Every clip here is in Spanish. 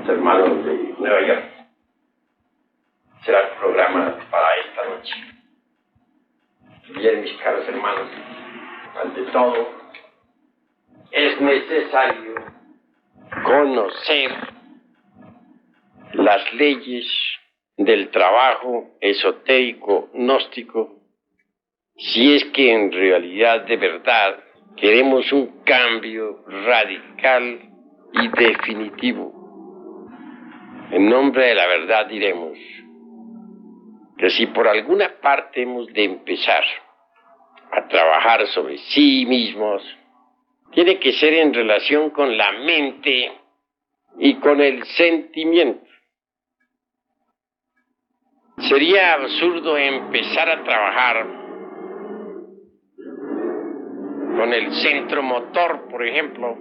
hermanos de Nueva York. Será el programa para esta noche. Bien, mis caros hermanos, ante todo, es necesario conocer las leyes del trabajo esotérico gnóstico, si es que en realidad de verdad queremos un cambio radical y definitivo. En nombre de la verdad diremos que si por alguna parte hemos de empezar a trabajar sobre sí mismos, tiene que ser en relación con la mente y con el sentimiento. Sería absurdo empezar a trabajar con el centro motor, por ejemplo,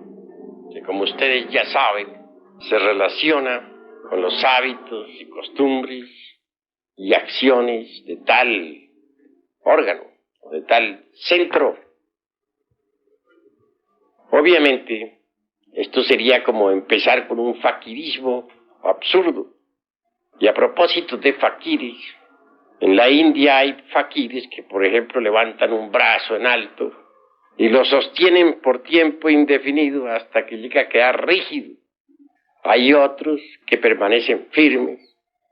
que como ustedes ya saben, se relaciona con los hábitos y costumbres y acciones de tal órgano, de tal centro. Obviamente, esto sería como empezar con un faquirismo absurdo. Y a propósito de faquires, en la India hay faquires que, por ejemplo, levantan un brazo en alto y lo sostienen por tiempo indefinido hasta que llega a quedar rígido. Hay otros que permanecen firmes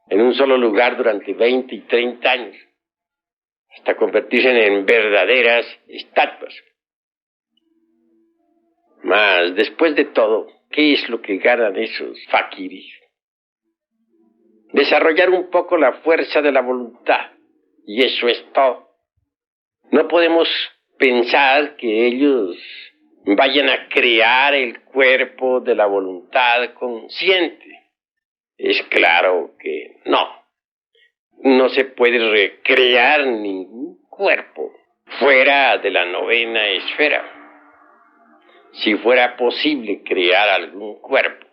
en un solo lugar durante 20 y 30 años, hasta convertirse en verdaderas estatuas. Mas, después de todo, ¿qué es lo que ganan esos faquires? Desarrollar un poco la fuerza de la voluntad, y eso es todo. No podemos pensar que ellos vayan a crear el cuerpo de la voluntad consciente. Es claro que no. No se puede recrear ningún cuerpo fuera de la novena esfera. Si fuera posible crear algún cuerpo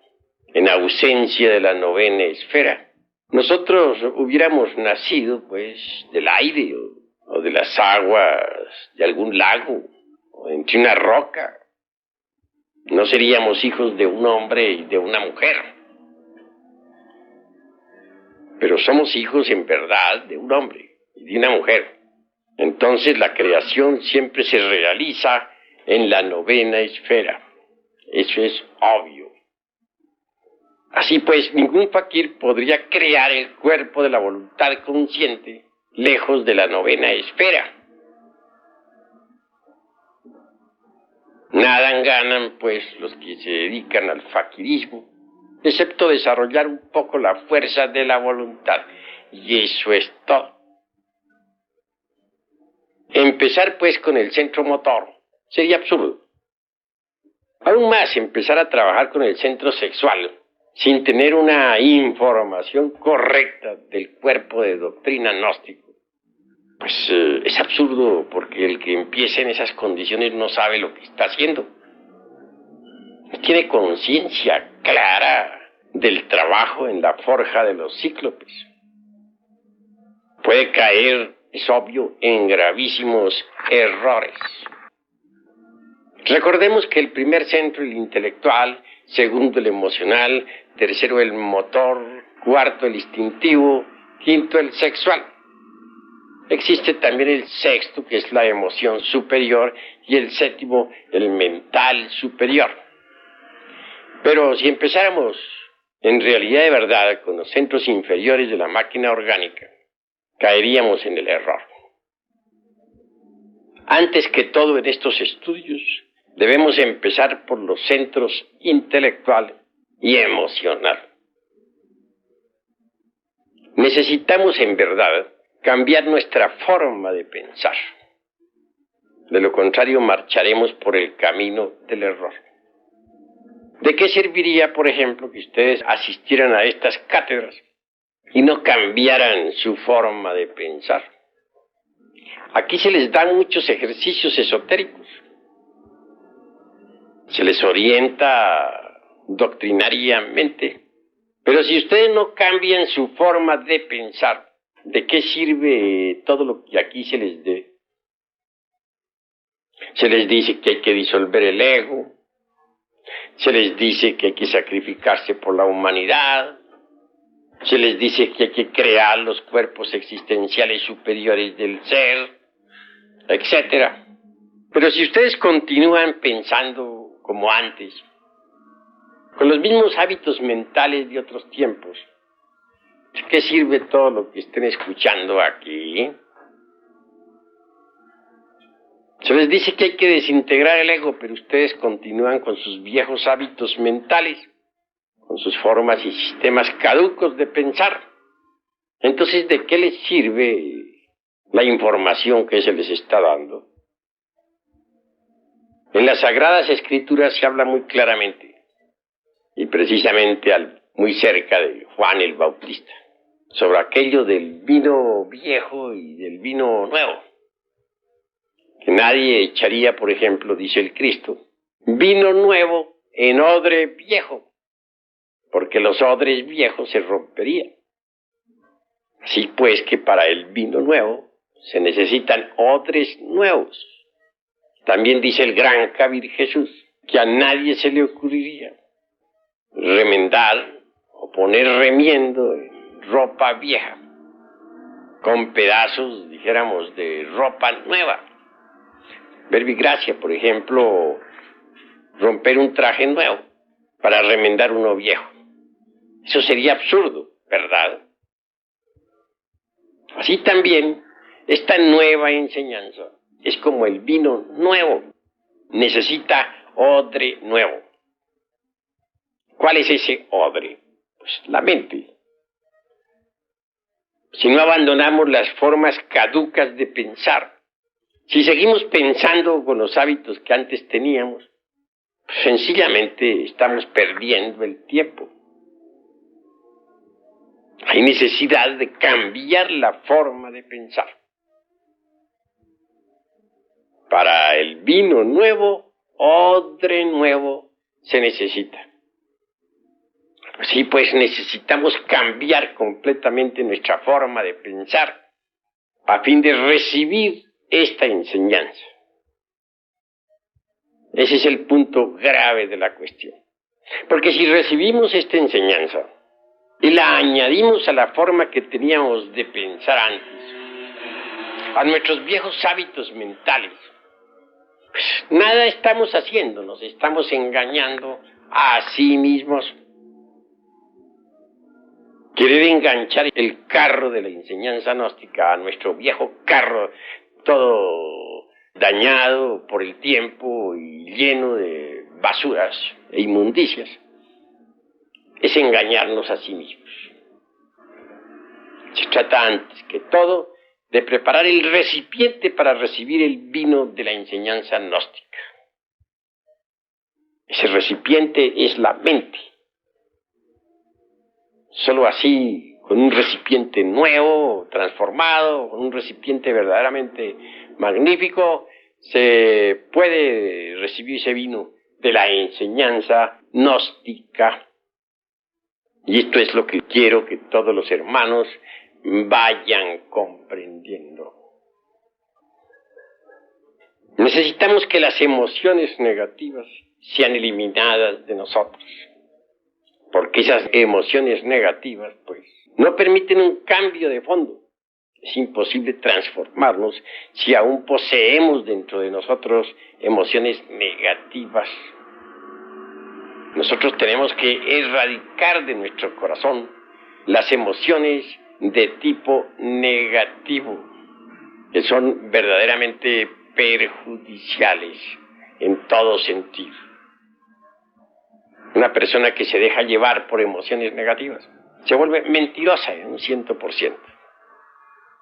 en ausencia de la novena esfera, nosotros hubiéramos nacido, pues, del aire o de las aguas de algún lago o entre una roca. No seríamos hijos de un hombre y de una mujer. Pero somos hijos en verdad de un hombre y de una mujer. Entonces la creación siempre se realiza en la novena esfera. Eso es obvio. Así pues, ningún fakir podría crear el cuerpo de la voluntad consciente lejos de la novena esfera. Nada ganan, pues, los que se dedican al fakirismo, excepto desarrollar un poco la fuerza de la voluntad. Y eso es todo. Empezar, pues, con el centro motor sería absurdo. Aún más, empezar a trabajar con el centro sexual sin tener una información correcta del cuerpo de doctrina gnóstico, pues es absurdo, porque el que empiece en esas condiciones no sabe lo que está haciendo. No tiene conciencia clara del trabajo en la forja de los cíclopes. Puede caer, es obvio, en gravísimos errores. Recordemos que el primer centro, el intelectual; segundo, el emocional; tercero, el motor; cuarto, el instintivo; quinto, el sexual. Existe también el sexto, que es la emoción superior, y el séptimo, el mental superior. Pero si empezáramos en realidad de verdad con los centros inferiores de la máquina orgánica, caeríamos en el error. Antes que todo en estos estudios, debemos empezar por los centros intelectual y emocional. Necesitamos en verdad cambiar nuestra forma de pensar. De lo contrario, marcharemos por el camino del error. ¿De qué serviría, por ejemplo, que ustedes asistieran a estas cátedras y no cambiaran su forma de pensar? Aquí se les dan muchos ejercicios esotéricos. Se les orienta doctrinariamente. Pero si ustedes no cambian su forma de pensar, ¿de qué sirve todo lo que aquí se les dé? Se les dice que hay que disolver el ego, Se les dice que hay que sacrificarse por la humanidad. Se les dice que hay que crear los cuerpos existenciales superiores del ser, etcétera. Pero si ustedes continúan pensando como antes, con los mismos hábitos mentales de otros tiempos, ¿de qué sirve todo lo que estén escuchando aquí? Se les dice que hay que desintegrar el ego, pero ustedes continúan con sus viejos hábitos mentales, con sus formas y sistemas caducos de pensar. Entonces, ¿de qué les sirve la información que se les está dando? En las Sagradas Escrituras se habla muy claramente, y precisamente muy cerca de Juan el Bautista, sobre aquello del vino viejo y del vino nuevo. Que nadie echaría, por ejemplo, dice el Cristo, vino nuevo en odre viejo, porque los odres viejos se romperían. Así pues que para el vino nuevo se necesitan odres nuevos. También dice el gran Kabir Jesús que a nadie se le ocurriría remendar o poner remiendo en ropa vieja, con pedazos, dijéramos, de ropa nueva. Verbigracia, por ejemplo, romper un traje nuevo para remendar uno viejo. Eso sería absurdo, ¿verdad? Así también, esta nueva enseñanza es como el vino nuevo. Necesita odre nuevo. ¿Cuál es ese odre? Pues la mente. Si no abandonamos las formas caducas de pensar, si seguimos pensando con los hábitos que antes teníamos, pues sencillamente estamos perdiendo el tiempo. Hay necesidad de cambiar la forma de pensar. Para el vino nuevo, odre nuevo se necesita. Así pues, necesitamos cambiar completamente nuestra forma de pensar a fin de recibir esta enseñanza. Ese es el punto grave de la cuestión. Porque si recibimos esta enseñanza y la añadimos a la forma que teníamos de pensar antes, a nuestros viejos hábitos mentales, pues nada estamos haciendo, nos estamos engañando a sí mismos. Querer enganchar el carro de la enseñanza gnóstica a nuestro viejo carro, todo dañado por el tiempo y lleno de basuras e inmundicias, es engañarnos a sí mismos. Se trata antes que todo de preparar el recipiente para recibir el vino de la enseñanza gnóstica. Ese recipiente es la mente. Solo así, con un recipiente nuevo, transformado, con un recipiente verdaderamente magnífico, se puede recibir ese vino de la enseñanza gnóstica. Y esto es lo que quiero que todos los hermanos vayan comprendiendo. Necesitamos que las emociones negativas sean eliminadas de nosotros. Porque esas emociones negativas, pues, no permiten un cambio de fondo. Es imposible transformarnos si aún poseemos dentro de nosotros emociones negativas. Nosotros tenemos que erradicar de nuestro corazón las emociones de tipo negativo, que son verdaderamente perjudiciales en todo sentido. Una persona que se deja llevar por emociones negativas se vuelve mentirosa en un 100%.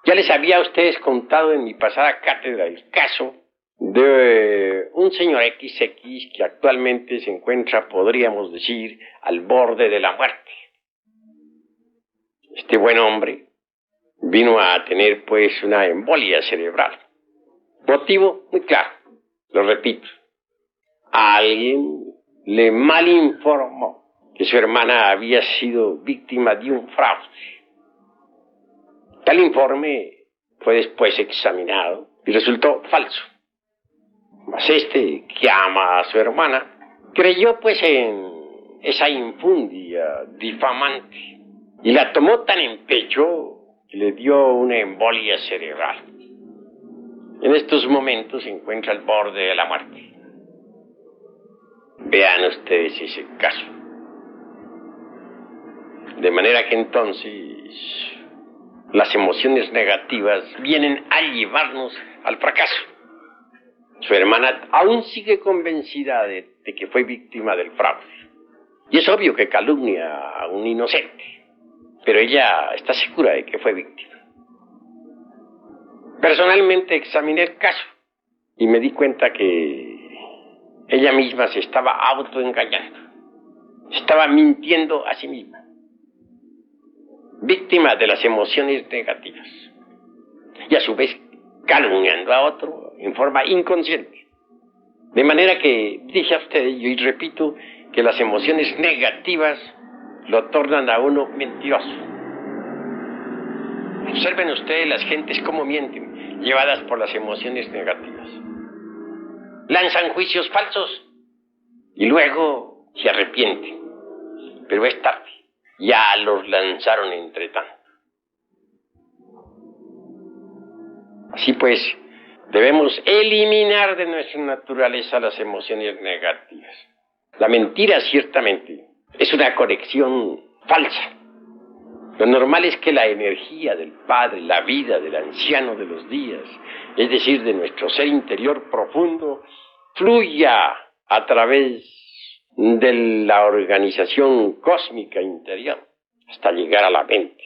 Ya les había a ustedes contado en mi pasada cátedra el caso de un señor XX que actualmente se encuentra, podríamos decir, al borde de la muerte. Este buen hombre vino a tener pues una embolia cerebral. Motivo muy claro, lo repito. Alguien le malinformó que su hermana había sido víctima de un fraude. Tal informe fue después examinado y resultó falso. Mas este, que ama a su hermana, creyó pues en esa infundia difamante y la tomó tan en pecho que le dio una embolia cerebral. En estos momentos se encuentra al borde de la muerte. Vean ustedes ese caso. De manera que entonces las emociones negativas vienen a llevarnos al fracaso. Su hermana aún sigue convencida de que fue víctima del fraude. Y es obvio que calumnia a un inocente, pero ella está segura de que fue víctima. Personalmente examiné el caso y me di cuenta que ella misma se estaba autoengañando. Estaba mintiendo a sí misma. Víctima de las emociones negativas. Y a su vez calumniando a otro en forma inconsciente. De manera que dije a ustedes y repito que las emociones negativas lo tornan a uno mentiroso. Observen ustedes las gentes cómo mienten, llevadas por las emociones negativas. Lanzan juicios falsos y luego se arrepienten. Pero es tarde, ya los lanzaron entre tanto. Así pues, debemos eliminar de nuestra naturaleza las emociones negativas. La mentira, ciertamente, es una conexión falsa. Lo normal es que la energía del Padre, la vida del anciano de los días, es decir, de nuestro ser interior profundo, fluya a través de la organización cósmica interior hasta llegar a la mente.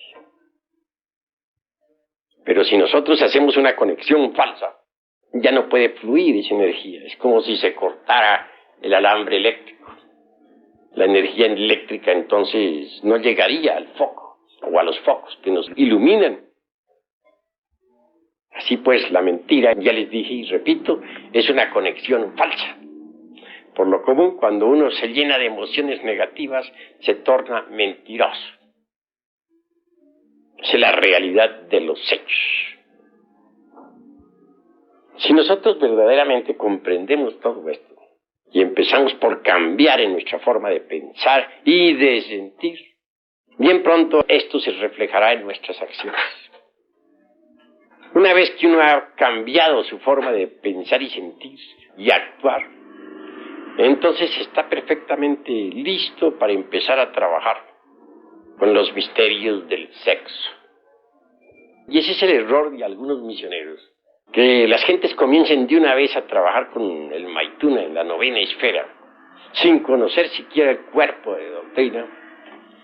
Pero si nosotros hacemos una conexión falsa, ya no puede fluir esa energía. Es como si se cortara el alambre eléctrico. La energía eléctrica entonces no llegaría al foco o a los focos que nos iluminan. Así pues, la mentira, ya les dije y repito, es una conexión falsa. Por lo común, cuando uno se llena de emociones negativas, se torna mentiroso. Es la realidad de los hechos. Si nosotros verdaderamente comprendemos todo esto y empezamos por cambiar en nuestra forma de pensar y de sentir, bien pronto esto se reflejará en nuestras acciones. Una vez que uno ha cambiado su forma de pensar y sentir y actuar, entonces está perfectamente listo para empezar a trabajar con los misterios del sexo. Y ese es el error de algunos misioneros, que las gentes comiencen de una vez a trabajar con el Maituna en la novena esfera, sin conocer siquiera el cuerpo de doctrina.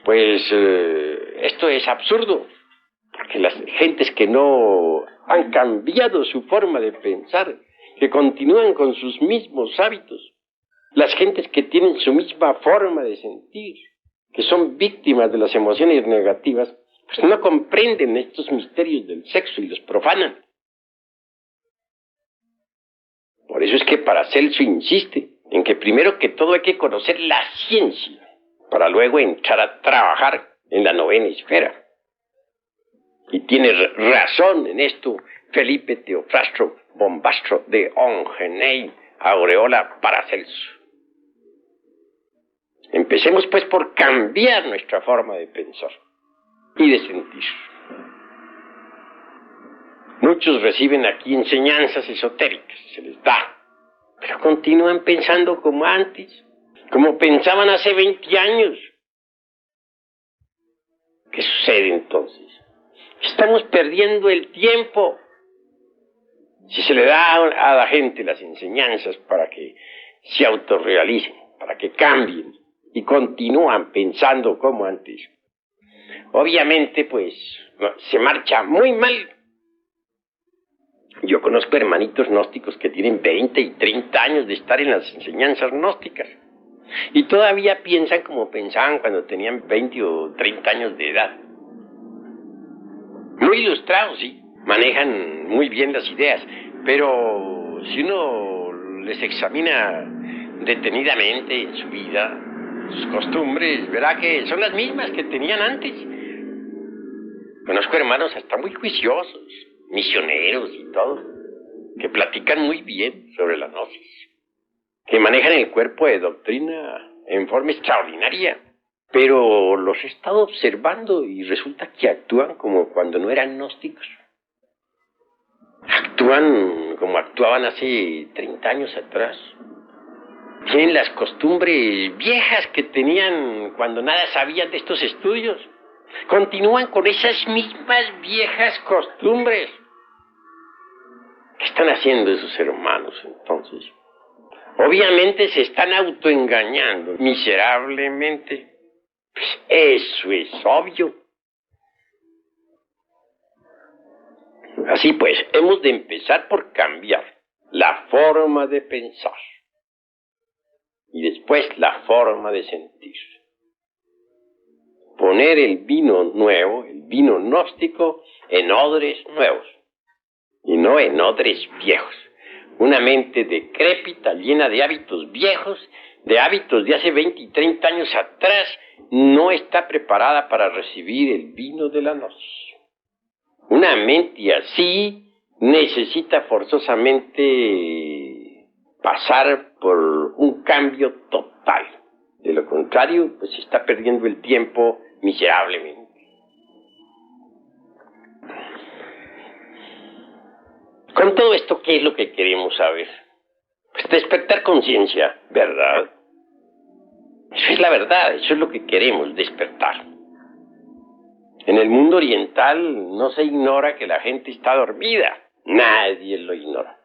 Pues esto es absurdo, porque las gentes que no han cambiado su forma de pensar, que continúan con sus mismos hábitos, las gentes que tienen su misma forma de sentir, que son víctimas de las emociones negativas, pues no comprenden estos misterios del sexo y los profanan. Por eso es que Paracelso insiste en que primero que todo hay que conocer la ciencia, para luego entrar a trabajar en la novena esfera. Y tiene razón en esto Felipe Teofrastro Bombastro de Ongenay Aureola Paracelso. Empecemos pues por cambiar nuestra forma de pensar y de sentir. Muchos reciben aquí enseñanzas esotéricas, se les da, pero continúan pensando como antes, como pensaban hace 20 años. ¿Qué sucede entonces? Estamos perdiendo el tiempo. Si se le da a la gente las enseñanzas para que se autorrealicen, para que cambien y continúan pensando como antes, obviamente pues se marcha muy mal. Yo conozco hermanitos gnósticos que tienen 20 y 30 años de estar en las enseñanzas gnósticas y todavía piensan como pensaban cuando tenían 20 o 30 años de edad. Muy ilustrados, sí, manejan muy bien las ideas, pero si uno les examina detenidamente en su vida, sus costumbres, verá que son las mismas que tenían antes. Conozco hermanos hasta muy juiciosos, misioneros y todo, que platican muy bien sobre la gnosis. que manejan el cuerpo de doctrina en forma extraordinaria, pero los he estado observando y resulta que actúan como cuando no eran gnósticos. Actúan como actuaban hace 30 años atrás. Tienen las costumbres viejas que tenían cuando nada sabían de estos estudios. Continúan con esas mismas viejas costumbres. ¿Qué están haciendo esos hermanos entonces? Obviamente se están autoengañando miserablemente. Pues eso es obvio. Así pues, hemos de empezar por cambiar la forma de pensar y después la forma de sentir. Poner el vino nuevo, el vino gnóstico, en odres nuevos y no en odres viejos. Una mente decrépita, llena de hábitos viejos, de hábitos de hace 20 y 30 años atrás, no está preparada para recibir el vino de la gnosis. Una mente así necesita forzosamente pasar por un cambio total. De lo contrario, pues se está perdiendo el tiempo miserablemente. Con todo esto, ¿qué es lo que queremos saber? Pues despertar conciencia, ¿verdad? Eso es la verdad, eso es lo que queremos, despertar. En el mundo oriental no se ignora que la gente está dormida, nadie lo ignora.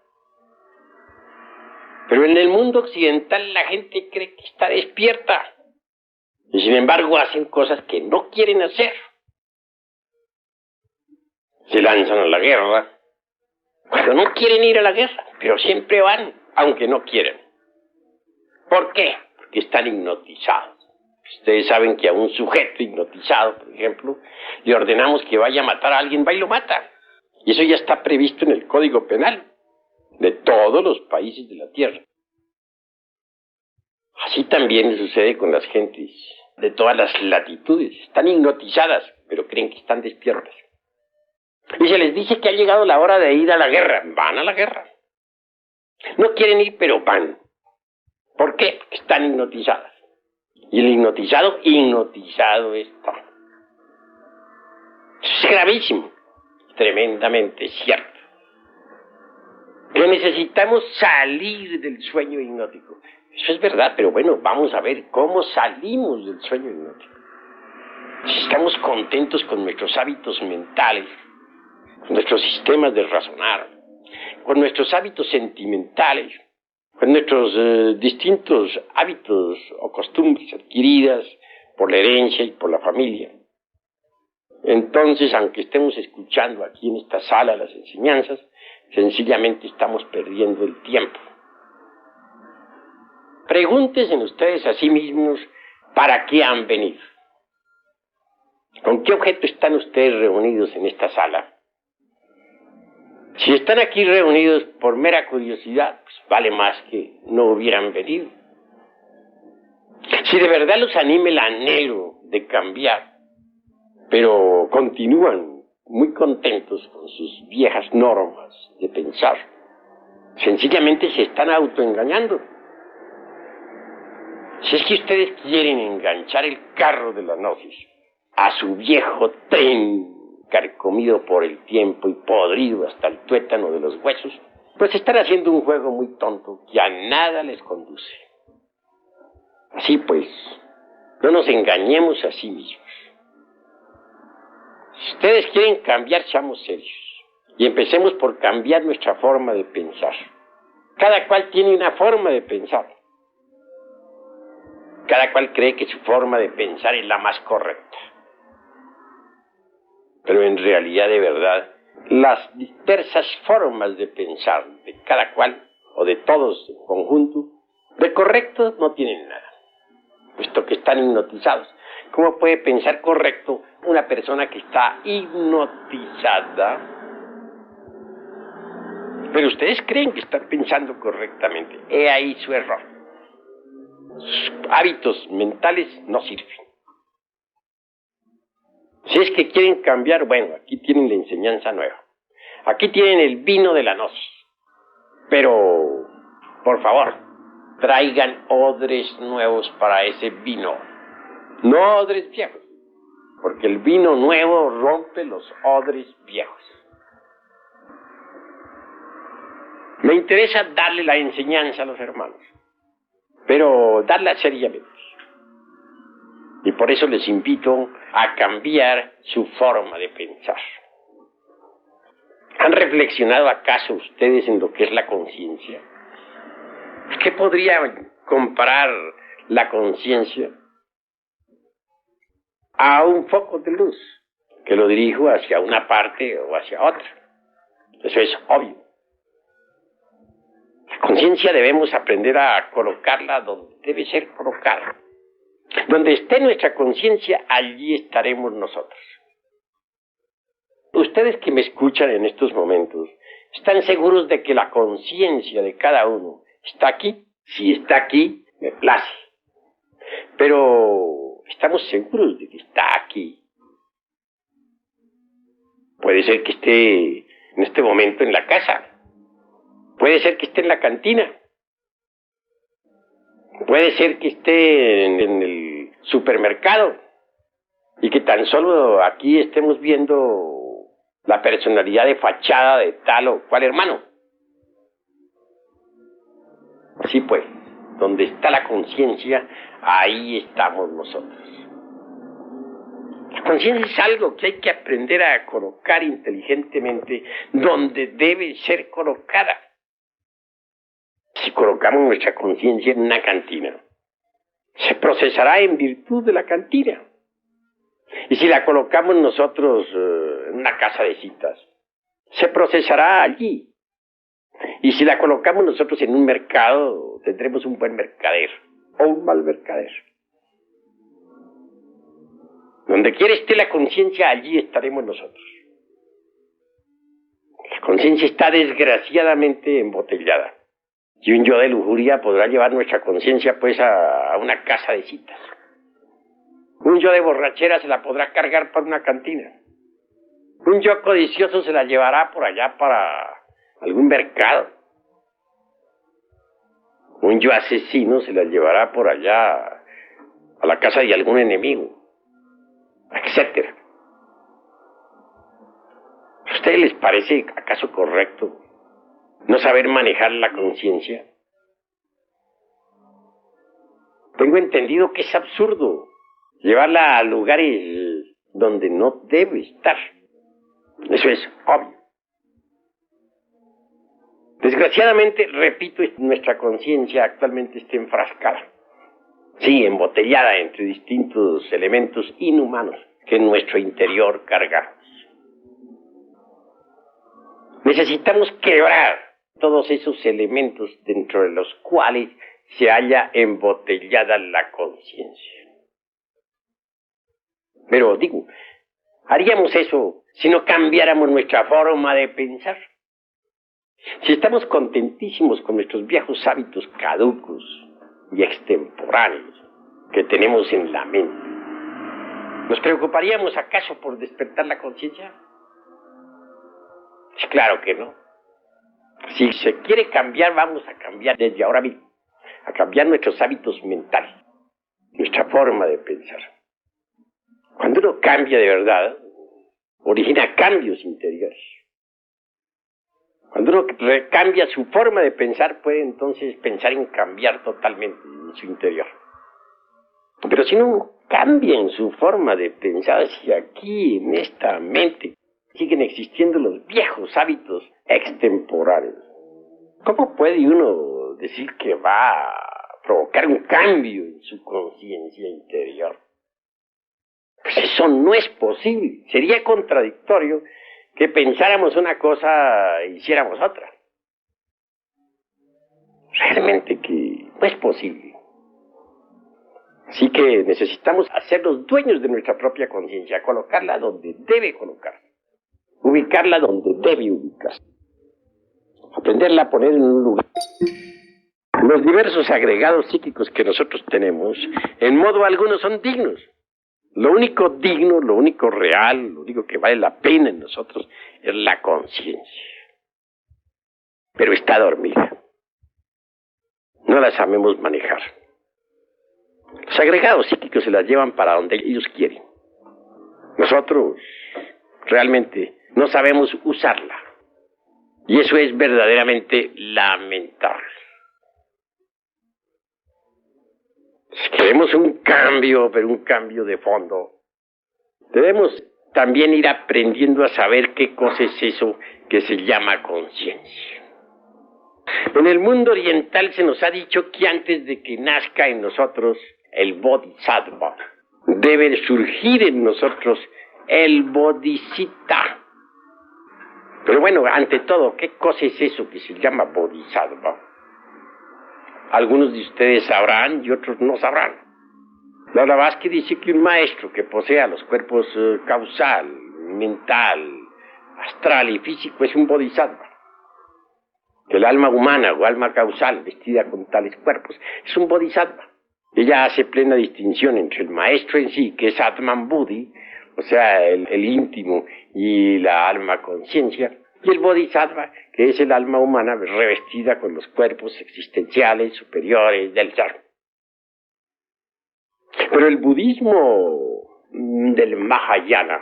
Pero en el mundo occidental la gente cree que está despierta y sin embargo hacen cosas que no quieren hacer. Se lanzan a la guerra cuando no quieren ir a la guerra, pero siempre van, aunque no quieren. ¿Por qué? Porque están hipnotizados. Ustedes saben que a un sujeto hipnotizado, por ejemplo, le ordenamos que vaya a matar a alguien, va y lo mata. Y eso ya está previsto en el Código Penal de todos los países de la Tierra. Así también sucede con las gentes de todas las latitudes. Están hipnotizadas, pero creen que están despiertas. Y se les dice que ha llegado la hora de ir a la guerra. Van a la guerra. No quieren ir, pero van. ¿Por qué? Porque están hipnotizadas. Y el hipnotizado está. Eso es gravísimo. Tremendamente cierto. Que necesitamos salir del sueño hipnótico. Eso es verdad, pero bueno, vamos a ver cómo salimos del sueño hipnótico. Si estamos contentos con nuestros hábitos mentales, con nuestros sistemas de razonar, con nuestros hábitos sentimentales, con nuestros distintos hábitos o costumbres adquiridas por la herencia y por la familia. Entonces, aunque estemos escuchando aquí en esta sala las enseñanzas, sencillamente estamos perdiendo el tiempo. Pregúntense ustedes a sí mismos para qué han venido. ¿Con qué objeto están ustedes reunidos en esta sala? Si están aquí reunidos por mera curiosidad, pues vale más que no hubieran venido. Si de verdad los anima el anhelo de cambiar, pero continúan muy contentos con sus viejas normas de pensar, sencillamente se están autoengañando. Si es que ustedes quieren enganchar el carro de la gnosis a su viejo tren carcomido por el tiempo y podrido hasta el tuétano de los huesos, pues están haciendo un juego muy tonto que a nada les conduce. Así pues, no nos engañemos a sí mismos. Si ustedes quieren cambiar, seamos serios y empecemos por cambiar nuestra forma de pensar. Cada cual tiene una forma de pensar. Cada cual cree que su forma de pensar es la más correcta. Pero en realidad, de verdad, las diversas formas de pensar de cada cual, o de todos en conjunto, de correcto no tienen nada, puesto que están hipnotizados. ¿Cómo puede pensar correcto una persona que está hipnotizada? Pero ustedes creen que están pensando correctamente. He ahí su error. Sus hábitos mentales no sirven. Si es que quieren cambiar, bueno, aquí tienen la enseñanza nueva. Aquí tienen el vino de la gnosis. Pero, por favor, traigan odres nuevos para ese vino, no odres viejos, porque el vino nuevo rompe los odres viejos. Me interesa darle la enseñanza a los hermanos, pero darla seriamente. Y por eso les invito a cambiar su forma de pensar. ¿Han reflexionado acaso ustedes en lo que es la conciencia? ¿Qué podría comparar la conciencia a un foco de luz que lo dirijo hacia una parte o hacia otra? Eso es obvio. La conciencia debemos aprender a colocarla donde debe ser colocada. Donde esté nuestra conciencia, allí estaremos nosotros. Ustedes que me escuchan en estos momentos, ¿están seguros de que la conciencia de cada uno está aquí? Si está aquí, me place. Pero ¿estamos seguros de que está aquí? Puede ser que esté en este momento en la casa. Puede ser que esté en la cantina. Puede ser que esté en el supermercado y que tan solo aquí estemos viendo la personalidad de fachada de tal o cual hermano. Sí, pues, donde está la conciencia, ahí estamos nosotros. La conciencia es algo que hay que aprender a colocar inteligentemente donde debe ser colocada. Si colocamos nuestra conciencia en una cantina, se procesará en virtud de la cantina. Y si la colocamos nosotros en una casa de citas, se procesará allí. Y si la colocamos nosotros en un mercado, tendremos un buen mercader o un mal mercader. Donde quiera esté la conciencia, allí estaremos nosotros. La conciencia está desgraciadamente embotellada. Y un yo de lujuria podrá llevar nuestra conciencia pues a una casa de citas. Un yo de borrachera se la podrá cargar para una cantina. Un yo codicioso se la llevará por allá para algún mercado. Un yo asesino se la llevará por allá a la casa de algún enemigo, etcétera. ¿A ustedes les parece acaso correcto no saber manejar la conciencia? Tengo entendido que es absurdo llevarla a lugares donde no debe estar. Eso es obvio. Desgraciadamente, repito, nuestra conciencia actualmente está enfrascada. Sí, embotellada entre distintos elementos inhumanos que en nuestro interior cargamos. Necesitamos quebrar todos esos elementos dentro de los cuales se halla embotellada la conciencia. Pero digo, haríamos eso si no cambiáramos nuestra forma de pensar. Si estamos contentísimos con nuestros viejos hábitos caducos y extemporáneos que tenemos en la mente, ¿nos preocuparíamos acaso por despertar la conciencia? Claro que no. Si se quiere cambiar, vamos a cambiar desde ahora mismo, a cambiar nuestros hábitos mentales, nuestra forma de pensar. Cuando uno cambia de verdad, origina cambios interiores. Cuando uno cambia su forma de pensar, puede entonces pensar en cambiar totalmente en su interior. Pero si no cambia en su forma de pensar, si aquí en esta mente siguen existiendo los viejos hábitos extemporáneos, ¿cómo puede uno decir que va a provocar un cambio en su conciencia interior? Pues eso no es posible. Sería contradictorio que pensáramos una cosa e hiciéramos otra. Realmente que no es posible. Así que necesitamos hacernos dueños de nuestra propia conciencia, colocarla donde debe colocarse, ubicarla donde debe ubicarse, aprenderla a poner en un lugar. Los diversos agregados psíquicos que nosotros tenemos, en modo alguno son dignos. Lo único digno, lo único real, lo único que vale la pena en nosotros es la conciencia. Pero está dormida. no las sabemos manejar. Los agregados psíquicos se las llevan para donde ellos quieren. Nosotros realmente no sabemos usarla. Y eso es verdaderamente lamentable. Si queremos un cambio, pero un cambio de fondo, debemos también ir aprendiendo a saber qué cosa es eso que se llama conciencia. En el mundo oriental se nos ha dicho que antes de que nazca en nosotros el bodhisattva, debe surgir en nosotros el bodhicitta. Pero bueno, ante todo, ¿qué cosa es eso que se llama bodhisattva? Algunos de ustedes sabrán y otros no sabrán. La Blavatsky dice que un maestro que posea los cuerpos causal, mental, astral y físico es un bodhisattva. Que el alma humana o alma causal vestida con tales cuerpos es un bodhisattva. Ella hace plena distinción entre el maestro en sí, que es Atman Buddhi, o sea, el íntimo y la alma conciencia, y el bodhisattva, que es el alma humana revestida con los cuerpos existenciales superiores del ser. Pero el budismo del Mahayana,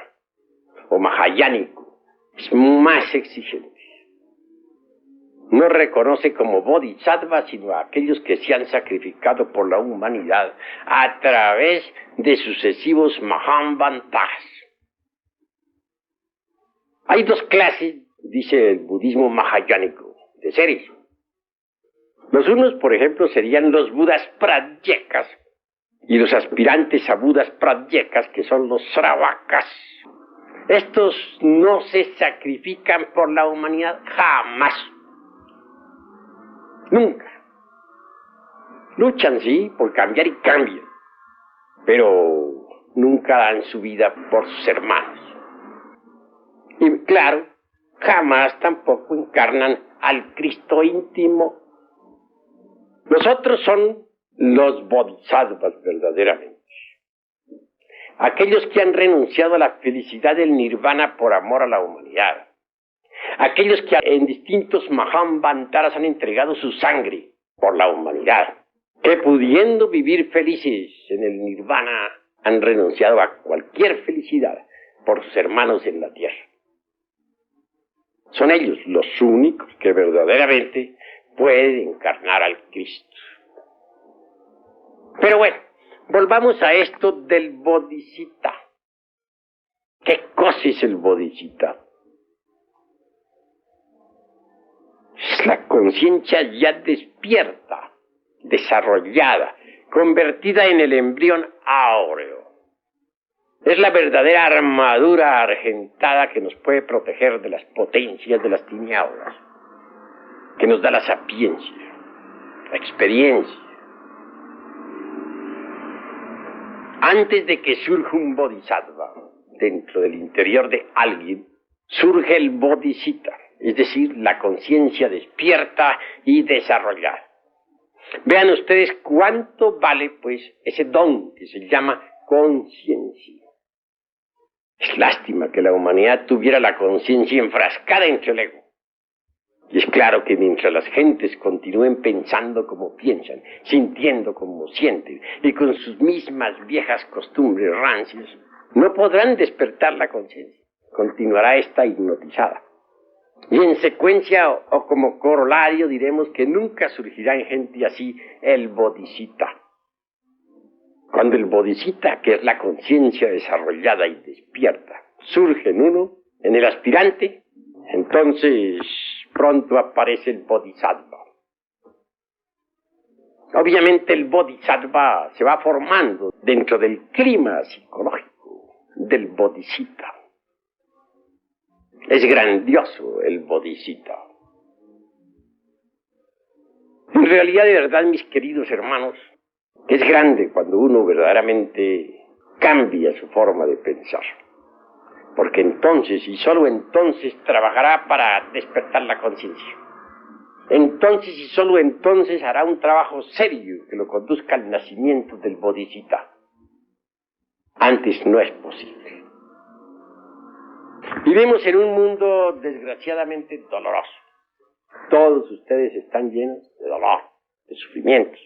o mahayánico, es más exigente. No reconoce como bodhisattva sino a aquellos que se han sacrificado por la humanidad a través de sucesivos mahamvantas. Hay dos clases, dice el budismo mahayánico, de seres. Los unos, por ejemplo, serían los budas pradyekas y los aspirantes a budas pradyekas, que son los sravakas. Estos no se sacrifican por la humanidad jamás. Nunca. Luchan, sí, por cambiar y cambian, pero nunca dan su vida por sus hermanos. Y claro, jamás tampoco encarnan al Cristo íntimo. Los otros son los bodhisattvas verdaderamente. Aquellos que han renunciado a la felicidad del nirvana por amor a la humanidad. Aquellos que en distintos mahamvantaras han entregado su sangre por la humanidad, que pudiendo vivir felices en el nirvana han renunciado a cualquier felicidad por sus hermanos en la tierra. Son ellos los únicos que verdaderamente pueden encarnar al Cristo. Pero bueno, volvamos a esto del bodhicitta. ¿Qué cosa es el bodhicitta? Es la conciencia ya despierta, desarrollada, convertida en el embrión áureo. Es la verdadera armadura argentada que nos puede proteger de las potencias de las tinieblas, que nos da la sapiencia, la experiencia. Antes de que surja un bodhisattva dentro del interior de alguien, surge el bodhicitta. Es decir, la conciencia despierta y desarrollada. Vean ustedes cuánto vale, pues, ese don que se llama conciencia. Es lástima que la humanidad tuviera la conciencia enfrascada entre el ego. Y es claro que mientras las gentes continúen pensando como piensan, sintiendo como sienten, y con sus mismas viejas costumbres rancias, no podrán despertar la conciencia. Continuará esta hipnotizada. Y en secuencia o como corolario diremos que nunca surgirá en gente así el bodhicitta. Cuando el bodhicitta, que es la conciencia desarrollada y despierta, surge en uno, en el aspirante, entonces pronto aparece el bodhisattva. Obviamente el bodhisattva se va formando dentro del clima psicológico del bodhicitta. Es grandioso el bodhicitta. En realidad, de verdad, mis queridos hermanos, es grande cuando uno verdaderamente cambia su forma de pensar. Porque entonces, y solo entonces, trabajará para despertar la conciencia. Entonces, y solo entonces, hará un trabajo serio que lo conduzca al nacimiento del bodhicitta. Antes no es posible. Vivimos en un mundo desgraciadamente doloroso. Todos ustedes están llenos de dolor, de sufrimientos.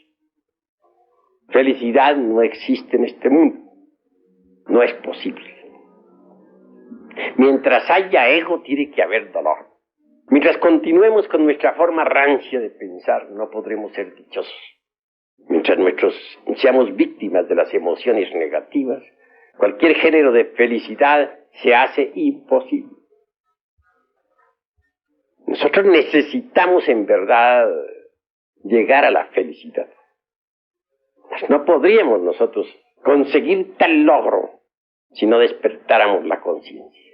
Felicidad no existe en este mundo. No es posible. Mientras haya ego, tiene que haber dolor. Mientras continuemos con nuestra forma rancia de pensar, no podremos ser dichosos. Mientras seamos víctimas de las emociones negativas, cualquier género de felicidad se hace imposible. Nosotros necesitamos en verdad llegar a la felicidad. No podríamos nosotros conseguir tal logro si no despertáramos la conciencia.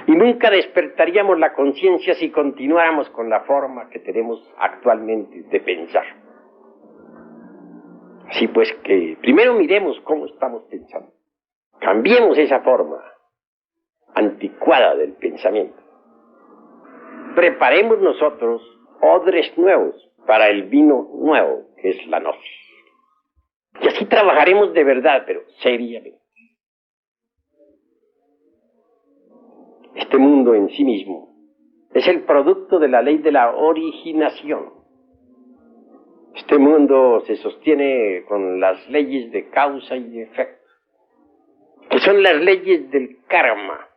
Y nunca despertaríamos la conciencia si continuáramos con la forma que tenemos actualmente de pensar. Así pues que primero miremos cómo estamos pensando. Cambiemos esa forma anticuada del pensamiento. Preparemos nosotros odres nuevos para el vino nuevo, que es la gnosis. Y así trabajaremos de verdad, pero seriamente. Este mundo en sí mismo es el producto de la ley de la originación. Este mundo se sostiene con las leyes de causa y efecto, que son las leyes del karma.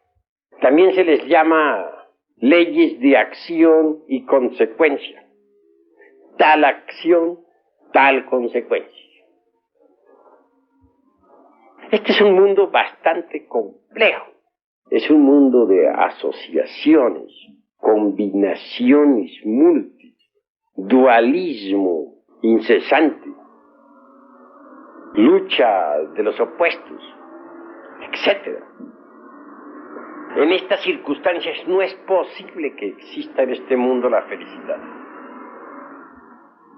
También se les llama leyes de acción y consecuencia. Tal acción, tal consecuencia. Este es un mundo bastante complejo. Es un mundo de asociaciones, combinaciones múltiples, dualismo incesante, lucha de los opuestos, etc. En estas circunstancias no es posible que exista en este mundo la felicidad.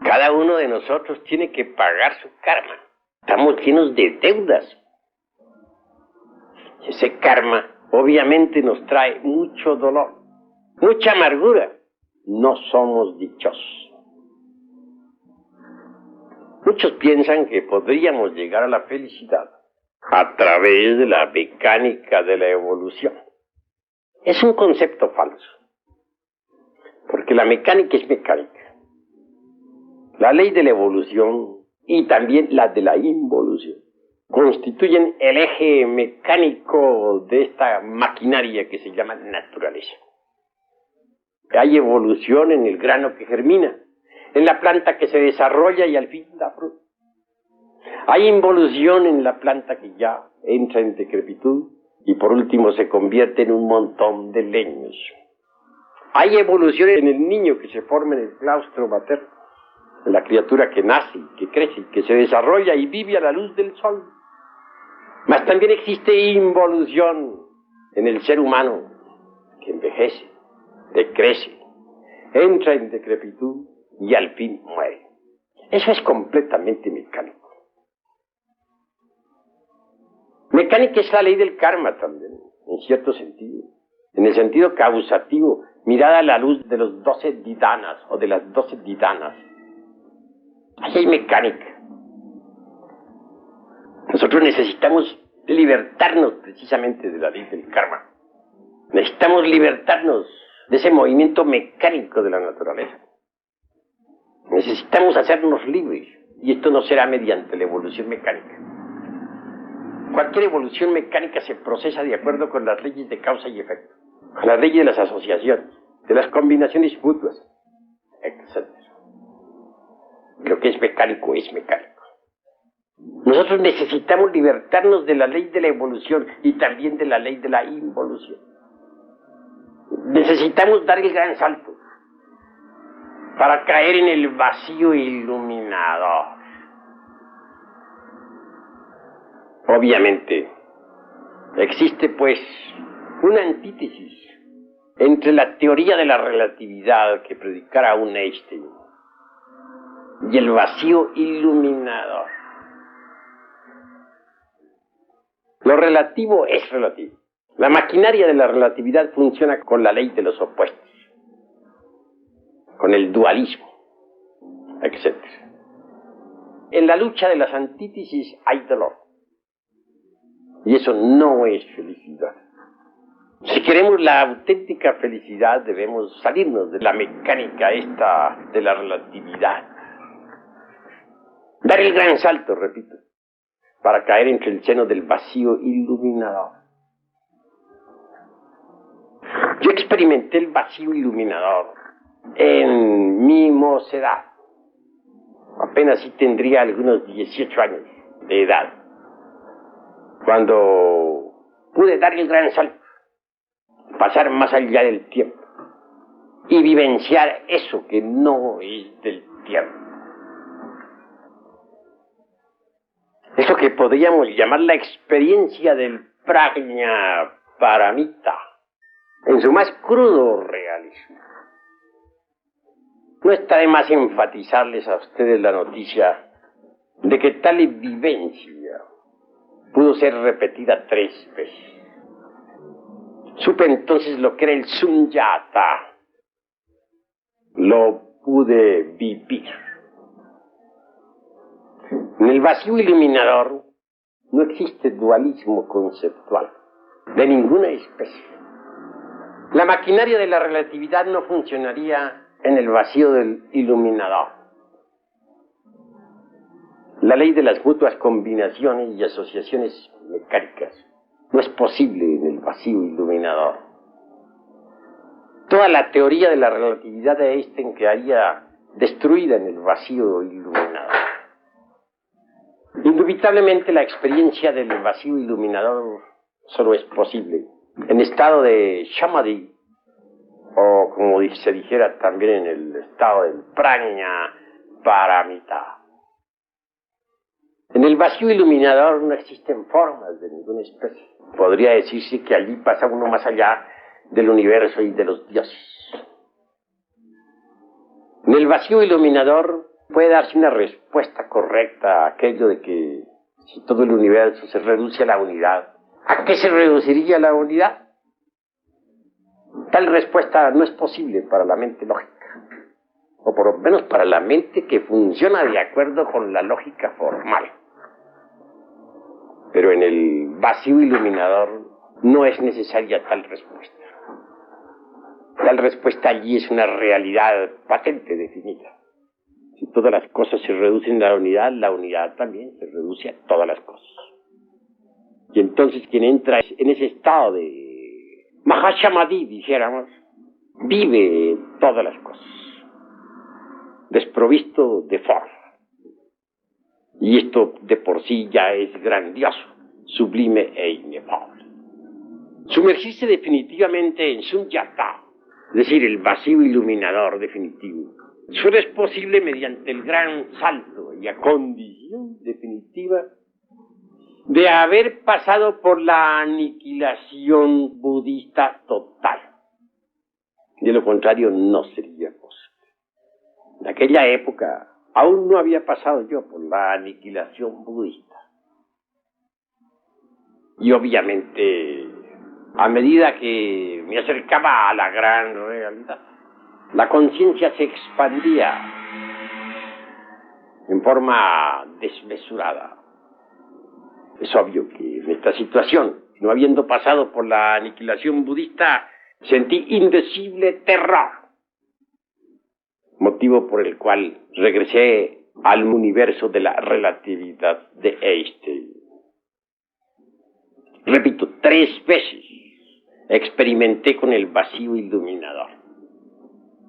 Cada uno de nosotros tiene que pagar su karma. Estamos llenos de deudas. Ese karma obviamente nos trae mucho dolor, mucha amargura. No somos dichosos. Muchos piensan que podríamos llegar a la felicidad a través de la mecánica de la evolución. Es un concepto falso, porque la mecánica es mecánica. La ley de la evolución y también la de la involución constituyen el eje mecánico de esta maquinaria que se llama naturaleza. Hay evolución en el grano que germina, en la planta que se desarrolla y al fin da fruto. Hay involución en la planta que ya entra en decrepitud y por último se convierte en un montón de leños. Hay evolución en el niño que se forma en el claustro materno, en la criatura que nace, que crece, que se desarrolla y vive a la luz del sol. Mas también existe involución en el ser humano que envejece, decrece, entra en decrepitud y al fin muere. Eso es completamente mecánico. Mecánica es la ley del karma también, en cierto sentido. En el sentido causativo, mirada a la luz de los 12 didanas o de las 12 didanas. Ahí hay mecánica. Nosotros necesitamos libertarnos precisamente de la ley del karma. Necesitamos libertarnos de ese movimiento mecánico de la naturaleza. Necesitamos hacernos libres, y esto no será mediante la evolución mecánica. Cualquier evolución mecánica se procesa de acuerdo con las leyes de causa y efecto, con las leyes de las asociaciones, de las combinaciones mutuas, etc. Lo que es mecánico es mecánico. Nosotros necesitamos libertarnos de la ley de la evolución y también de la ley de la involución. Necesitamos dar el gran salto para caer en el vacío iluminador. Obviamente, existe pues una antítesis entre la teoría de la relatividad que predicara un Einstein y el vacío iluminador. Lo relativo es relativo. La maquinaria de la relatividad funciona con la ley de los opuestos, con el dualismo, etc. En la lucha de las antítesis hay dolor. Y eso no es felicidad. Si queremos la auténtica felicidad, debemos salirnos de la mecánica esta de la relatividad. Dar el gran salto, repito, para caer entre el seno del vacío iluminador. Yo experimenté el vacío iluminador en mi mocedad. Apenas sí tendría algunos 18 años de edad, cuando pude dar el gran salto, pasar más allá del tiempo y vivenciar eso que no es del tiempo. Eso que podríamos llamar la experiencia del prajna paramita, en su más crudo realismo. No está de más enfatizarles a ustedes la noticia de que tal vivencia pudo ser repetida 3 veces. Supe entonces lo que era el sunyata. Lo pude vivir. En el vacío iluminador no existe dualismo conceptual de ninguna especie. La maquinaria de la relatividad no funcionaría en el vacío del iluminador. La ley de las mutuas combinaciones y asociaciones mecánicas no es posible en el vacío iluminador. Toda la teoría de la relatividad de Einstein quedaría destruida en el vacío iluminador. Indubitablemente la experiencia del vacío iluminador solo es posible en estado de samadhi, o como se dijera también en el estado del prajna paramita. En el vacío iluminador no existen formas de ninguna especie. Podría decirse que allí pasa uno más allá del universo y de los dioses. En el vacío iluminador puede darse una respuesta correcta a aquello de que si todo el universo se reduce a la unidad, ¿a qué se reduciría la unidad? Tal respuesta no es posible para la mente lógica, o por lo menos para la mente que funciona de acuerdo con la lógica formal. Pero en el vacío iluminador no es necesaria tal respuesta. Tal respuesta allí es una realidad patente, definida. Si todas las cosas se reducen a la unidad también se reduce a todas las cosas. Y entonces quien entra en ese estado de Mahasamadhi, dijéramos, vive todas las cosas, desprovisto de forma. Y esto de por sí ya es grandioso, sublime e inefable. Sumergirse definitivamente en sunyata, es decir, el vacío iluminador definitivo, solo es posible mediante el gran salto y a condición definitiva de haber pasado por la aniquilación budista total. De lo contrario, no sería posible. En aquella época aún no había pasado yo por la aniquilación budista. Y obviamente, a medida que me acercaba a la gran realidad, la conciencia se expandía en forma desmesurada. Es obvio que en esta situación, no habiendo pasado por la aniquilación budista, sentí indecible terror, motivo por el cual regresé al universo de la relatividad de Einstein. Repito, 3 veces experimenté con el vacío iluminador.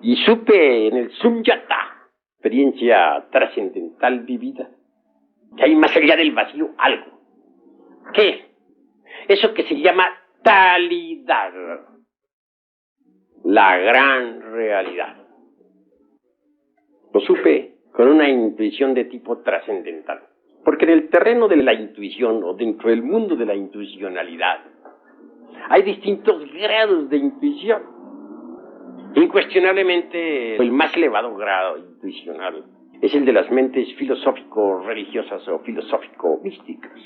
Y supe en el sunyata, experiencia trascendental vivida, que hay más allá del vacío algo. ¿Qué? Eso que se llama talidad, la gran realidad. Lo supe con una intuición de tipo trascendental. Porque en el terreno de la intuición, o dentro del mundo de la intuicionalidad, hay distintos grados de intuición. Incuestionablemente, el más elevado grado intuicional es el de las mentes filosófico-religiosas o filosófico-místicas.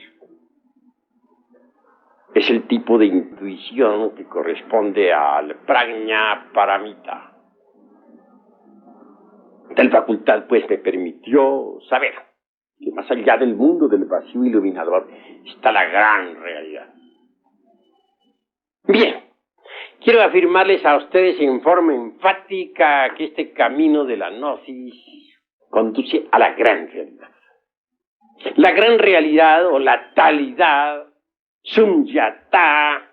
Es el tipo de intuición que corresponde al prajna paramita. Tal facultad, pues, me permitió saber que más allá del mundo del vacío iluminador está la gran realidad. Bien, quiero afirmarles a ustedes en forma enfática que este camino de la gnosis conduce a la gran realidad. La gran realidad o la talidad, sunyata,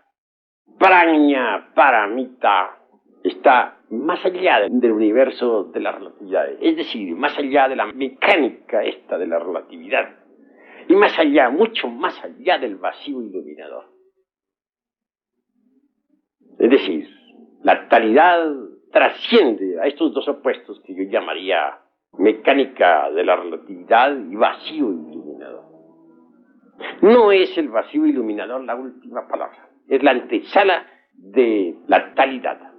prajna paramita, está más allá del universo de la relatividad, es decir, más allá de la mecánica esta de la relatividad, y más allá, mucho más allá del vacío iluminador. Es decir, la talidad trasciende a estos dos opuestos que yo llamaría mecánica de la relatividad y vacío iluminador. No es el vacío iluminador la última palabra, es la antesala de la talidad,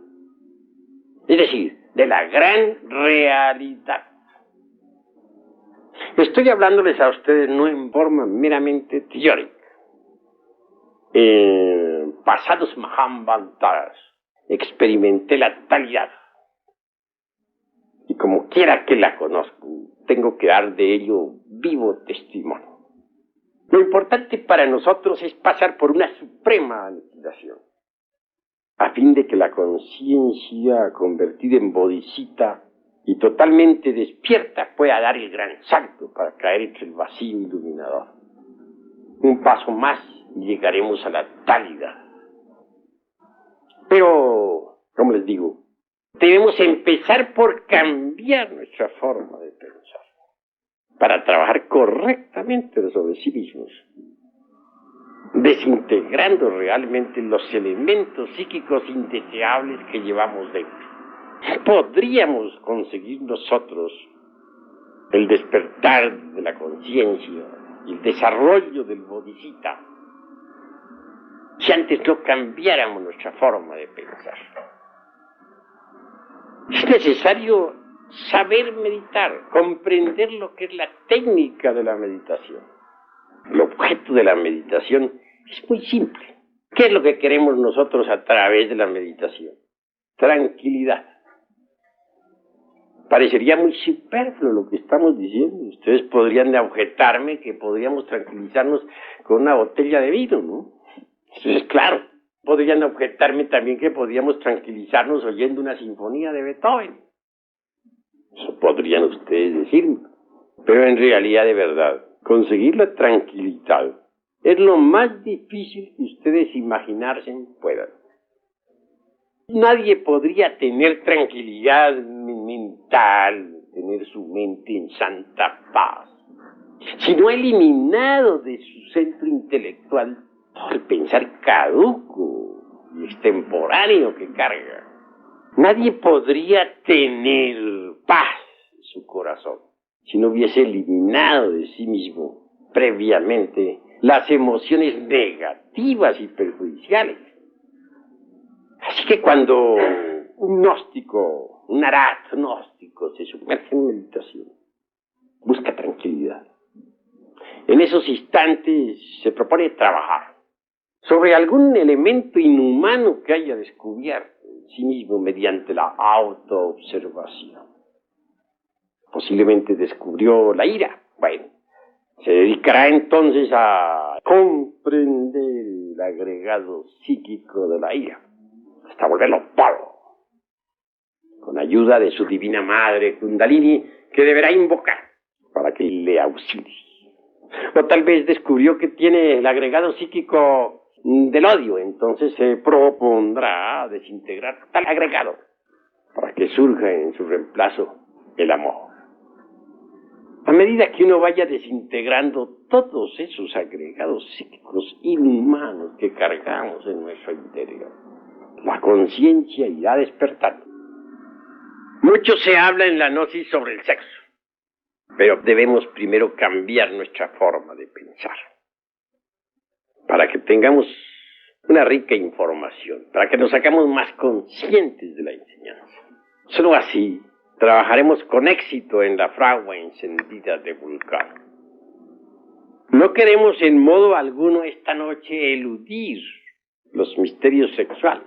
es decir, de la gran realidad. Estoy hablándoles a ustedes no en forma meramente teórica. En pasados Mahabharatas experimenté la talidad. Y como quiera que la conozco, tengo que dar de ello vivo testimonio. Lo importante para nosotros es pasar por una suprema aniquilación, a fin de que la conciencia convertida en bodhisattva y totalmente despierta pueda dar el gran salto para caer entre el vacío iluminador. Un paso más y llegaremos a la talidad. Pero, como les digo, debemos empezar por cambiar nuestra forma de pensar, para trabajar correctamente sobre sí mismos, desintegrando realmente los elementos psíquicos indeseables que llevamos dentro. Podríamos conseguir nosotros el despertar de la conciencia y el desarrollo del bodhisattva si antes no cambiáramos nuestra forma de pensar. Es necesario saber meditar, comprender lo que es la técnica de la meditación. El objeto de la meditación es muy simple. ¿Qué es lo que queremos nosotros a través de la meditación? Tranquilidad. Parecería muy superfluo lo que estamos diciendo. Ustedes podrían objetarme que podríamos tranquilizarnos con una botella de vino, ¿no? Eso es claro. Podrían objetarme también que podríamos tranquilizarnos oyendo una sinfonía de Beethoven. Eso podrían ustedes decirme. Pero en realidad, de verdad, conseguir la tranquilidad es lo más difícil que ustedes imaginarse puedan. Nadie podría tener tranquilidad mental, tener su mente en santa paz, si no ha eliminado de su centro intelectual todo el pensar caduco y extemporáneo que carga. Nadie podría tener paz en su corazón si no hubiese eliminado de sí mismo previamente las emociones negativas y perjudiciales. Así que cuando un gnóstico, un arat gnóstico se sumerge en meditación, busca tranquilidad. En esos instantes se propone trabajar sobre algún elemento inhumano que haya descubierto en sí mismo mediante la autoobservación. Posiblemente descubrió la ira. Bueno, se dedicará entonces a comprender el agregado psíquico de la ira, hasta volverlo polvo, con ayuda de su divina madre Kundalini, que deberá invocar para que le auxilie. O tal vez descubrió que tiene el agregado psíquico del odio, entonces se propondrá desintegrar tal agregado para que surja en su reemplazo el amor. A medida que uno vaya desintegrando todos esos agregados psíquicos inhumanos que cargamos en nuestro interior, la conciencia irá despertando. Mucho se habla en la gnosis sobre el sexo, pero debemos primero cambiar nuestra forma de pensar, para que tengamos una rica información, para que nos hagamos más conscientes de la enseñanza. Solo así trabajaremos con éxito en la fragua encendida de Vulcano. No queremos en modo alguno esta noche eludir los misterios sexuales.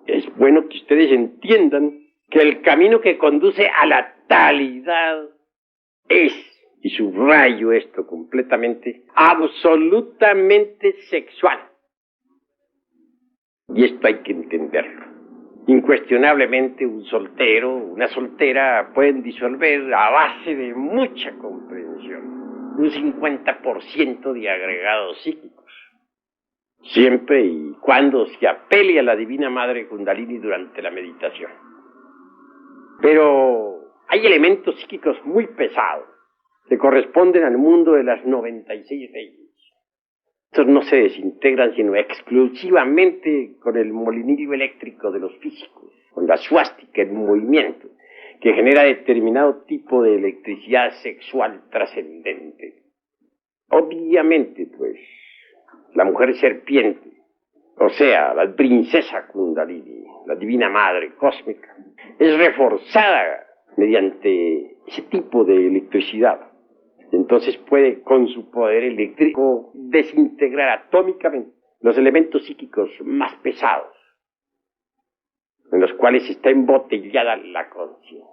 Es bueno que ustedes entiendan que el camino que conduce a la talidad es, y subrayo esto completamente, absolutamente sexual. Y esto hay que entenderlo. Incuestionablemente un soltero, una soltera pueden disolver a base de mucha comprensión. un 50% de agregados psíquicos, siempre y cuando se apele a la Divina Madre Kundalini durante la meditación. Pero hay elementos psíquicos muy pesados que corresponden al mundo de las 96 leyes. Estos no se desintegran sino exclusivamente con el molinillo eléctrico de los físicos, con la suástica en movimiento, que genera determinado tipo de electricidad sexual trascendente. Obviamente, pues, la mujer serpiente, o sea, la princesa Kundalini, la divina madre cósmica, es reforzada mediante ese tipo de electricidad. Entonces puede, con su poder eléctrico, desintegrar atómicamente los elementos psíquicos más pesados, en los cuales está embotellada la conciencia.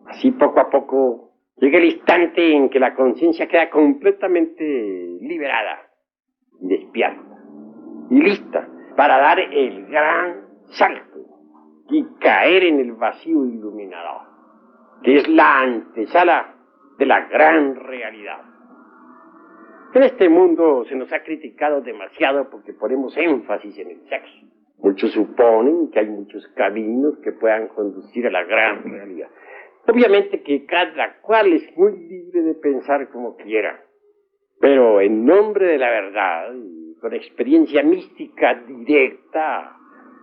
Así, poco a poco, llega el instante en que la conciencia queda completamente liberada, despierta y lista para dar el gran salto y caer en el vacío iluminador, que es la antesala de la gran realidad. En este mundo se nos ha criticado demasiado porque ponemos énfasis en el sexo. Muchos suponen que hay muchos caminos que puedan conducir a la gran realidad. Obviamente que cada cual es muy libre de pensar como quiera, pero en nombre de la verdad y con experiencia mística directa,